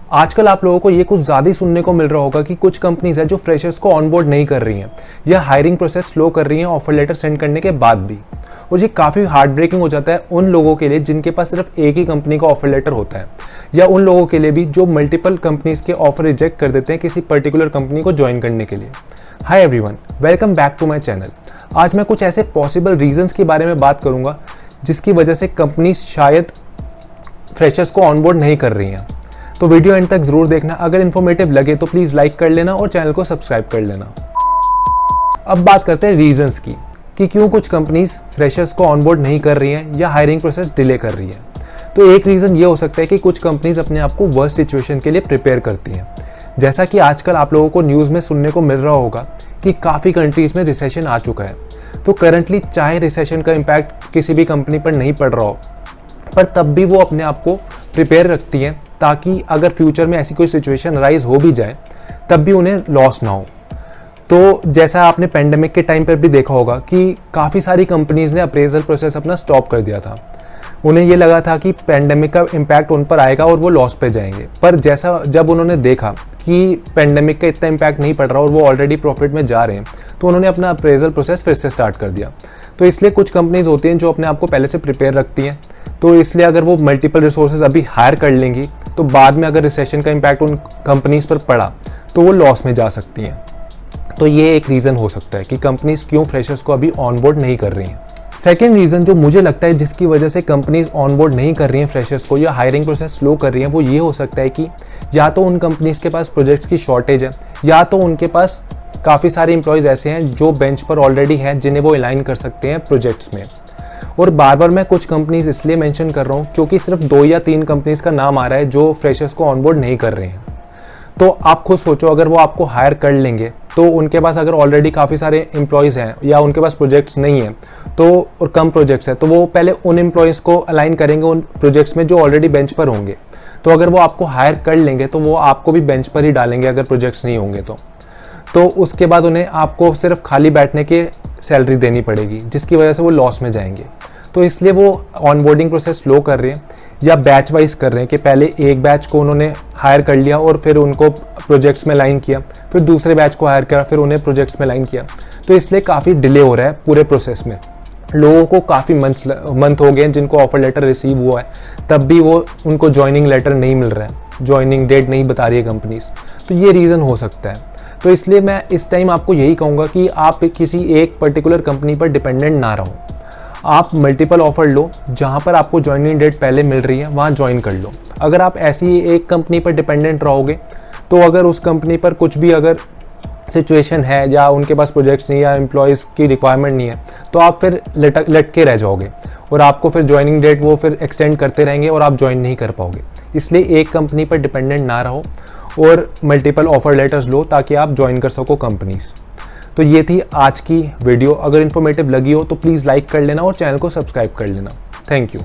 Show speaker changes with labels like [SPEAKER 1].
[SPEAKER 1] आजकल आप लोगों को ये कुछ ज़्यादा ही सुनने को मिल रहा होगा कि कुछ कंपनीज है जो फ्रेशर्स को ऑनबोर्ड नहीं कर रही हैं या हायरिंग प्रोसेस स्लो कर रही हैं ऑफर लेटर सेंड करने के बाद भी। और ये काफ़ी हार्ट ब्रेकिंग हो जाता है उन लोगों के लिए जिनके पास सिर्फ एक ही कंपनी का ऑफर लेटर होता है, या उन लोगों के लिए भी जो मल्टीपल कंपनीज के ऑफर रिजेक्ट कर देते हैं किसी पर्टिकुलर कंपनी को ज्वाइन करने के लिए। Hi everyone, welcome back to my channel. आज मैं कुछ ऐसे पॉसिबल रीजंस के बारे में बात करूंगा जिसकी वजह से कंपनीज शायद फ्रेशर्स को ऑनबोर्ड नहीं कर रही हैं। तो वीडियो एंड तक जरूर देखना। अगर इन्फॉर्मेटिव लगे तो प्लीज़ लाइक कर लेना और चैनल को सब्सक्राइब कर लेना। अब बात करते हैं रीजंस की कि क्यों कुछ कंपनीज फ्रेशर्स को ऑनबोर्ड नहीं कर रही हैं या हायरिंग प्रोसेस डिले कर रही है। तो एक रीज़न ये हो सकता है कि कुछ कंपनीज अपने आप को वर्स्ट सिचुएशन के लिए प्रिपेयर करती हैं। जैसा कि आजकल आप लोगों को न्यूज़ में सुनने को मिल रहा होगा कि काफ़ी कंट्रीज़ में रिसेशन आ चुका है। तो करंटली चाहे रिसेशन का इम्पैक्ट किसी भी कंपनी पर नहीं पड़ रहा हो, पर तब भी वो अपने आप को प्रिपेयर रखती हैं ताकि अगर फ्यूचर में ऐसी कोई सिचुएशन राइज हो भी जाए तब भी उन्हें लॉस ना हो। तो जैसा आपने पेंडेमिक के टाइम पर भी देखा होगा कि काफ़ी सारी कंपनीज ने अप्रेजल प्रोसेस अपना स्टॉप कर दिया था। उन्हें ये लगा था कि पेंडेमिक का इम्पैक्ट उन पर आएगा और वो लॉस पे जाएंगे, पर जब उन्होंने देखा कि पेंडेमिक का इतना इम्पैक्ट नहीं पड़ रहा और वो ऑलरेडी प्रॉफिट में जा रहे हैं, तो उन्होंने अपना अप्रेजल प्रोसेस फिर से स्टार्ट कर दिया। तो इसलिए कुछ कंपनीज होती हैं जो अपने आप को पहले से प्रिपेयर रखती हैं। तो इसलिए अगर वो मल्टीपल रिसोर्सेज अभी हायर कर लेंगी तो बाद में अगर रिसेशन का इम्पैक्ट उन कंपनीज पर पड़ा तो वो लॉस में जा सकती हैं। तो ये एक रीज़न हो सकता है कि कंपनीज क्यों फ्रेशर्स को अभी ऑनबोर्ड नहीं कर रही हैं। सेकेंड रीज़न जो मुझे लगता है जिसकी वजह से कंपनीज ऑनबोर्ड नहीं कर रही हैं फ्रेशर्स को या हायरिंग प्रोसेस स्लो कर रही हैं, वो ये हो सकता है कि या तो उन कंपनीज के पास प्रोजेक्ट्स की शॉर्टेज है, या तो उनके पास काफ़ी सारे एम्प्लॉयज़ ऐसे हैं जो बेंच पर ऑलरेडी हैं जिन्हें वो अलाइन कर सकते हैं प्रोजेक्ट्स में। और बार बार मैं कुछ कंपनीज इसलिए मेंशन कर रहा हूँ क्योंकि सिर्फ 2 या 3 कंपनीज का नाम आ रहा है जो फ्रेशर्स को ऑनबोर्ड नहीं कर रहे हैं। तो आप खुद सोचो, अगर वो आपको हायर कर लेंगे तो उनके पास अगर ऑलरेडी काफ़ी सारे एम्प्लॉयज़ हैं या उनके पास प्रोजेक्ट्स नहीं हैं तो और कम प्रोजेक्ट्स हैं, तो वो पहले उन एम्प्लॉयज़ को अलाइन करेंगे उन प्रोजेक्ट्स में जो ऑलरेडी बेंच पर होंगे। तो अगर वो आपको हायर कर लेंगे तो वो आपको भी बेंच पर ही डालेंगे अगर प्रोजेक्ट्स नहीं होंगे तो उसके बाद उन्हें आपको सिर्फ खाली बैठने की सैलरी देनी पड़ेगी, जिसकी वजह से वो लॉस में जाएंगे। तो इसलिए वो ऑनबोर्डिंग प्रोसेस स्लो कर रहे हैं या बैच वाइज कर रहे हैं कि पहले एक बैच को उन्होंने हायर कर लिया और फिर उनको प्रोजेक्ट्स में लाइन किया, फिर दूसरे बैच को हायर करा, फिर उन्हें प्रोजेक्ट्स में लाइन किया। तो इसलिए काफ़ी डिले हो रहा है पूरे प्रोसेस में। लोगों को काफ़ी मंथ हो गए जिनको ऑफर लेटर रिसीव हुआ है, तब भी वो उनको ज्वाइनिंग लेटर नहीं मिल रहा है, ज्वाइनिंग डेट नहीं बता रही है कंपनीज। तो ये रीज़न हो सकता है। तो इसलिए मैं इस टाइम आपको यही कहूँगा कि आप किसी एक पर्टिकुलर कंपनी पर डिपेंडेंट ना रहो। आप मल्टीपल ऑफर लो, जहाँ पर आपको ज्वाइनिंग डेट पहले मिल रही है वहाँ ज्वाइन कर लो। अगर आप ऐसी एक कंपनी पर डिपेंडेंट रहोगे तो अगर उस कंपनी पर कुछ भी अगर सिचुएशन है या उनके पास प्रोजेक्ट्स नहीं या एम्प्लॉयज़ की रिक्वायरमेंट नहीं है तो आप फिर लटके रह जाओगे और आपको फिर ज्वाइनिंग डेट वो फिर एक्सटेंड करते रहेंगे और आप ज्वाइन नहीं कर पाओगे। इसलिए एक कंपनी पर डिपेंडेंट ना रहो और मल्टीपल ऑफर लेटर्स लो ताकि आप ज्वाइन कर सको कंपनीज। तो ये थी आज की वीडियो। अगर इन्फॉर्मेटिव लगी हो तो प्लीज़ लाइक कर लेना और चैनल को सब्सक्राइब कर लेना। Thank you.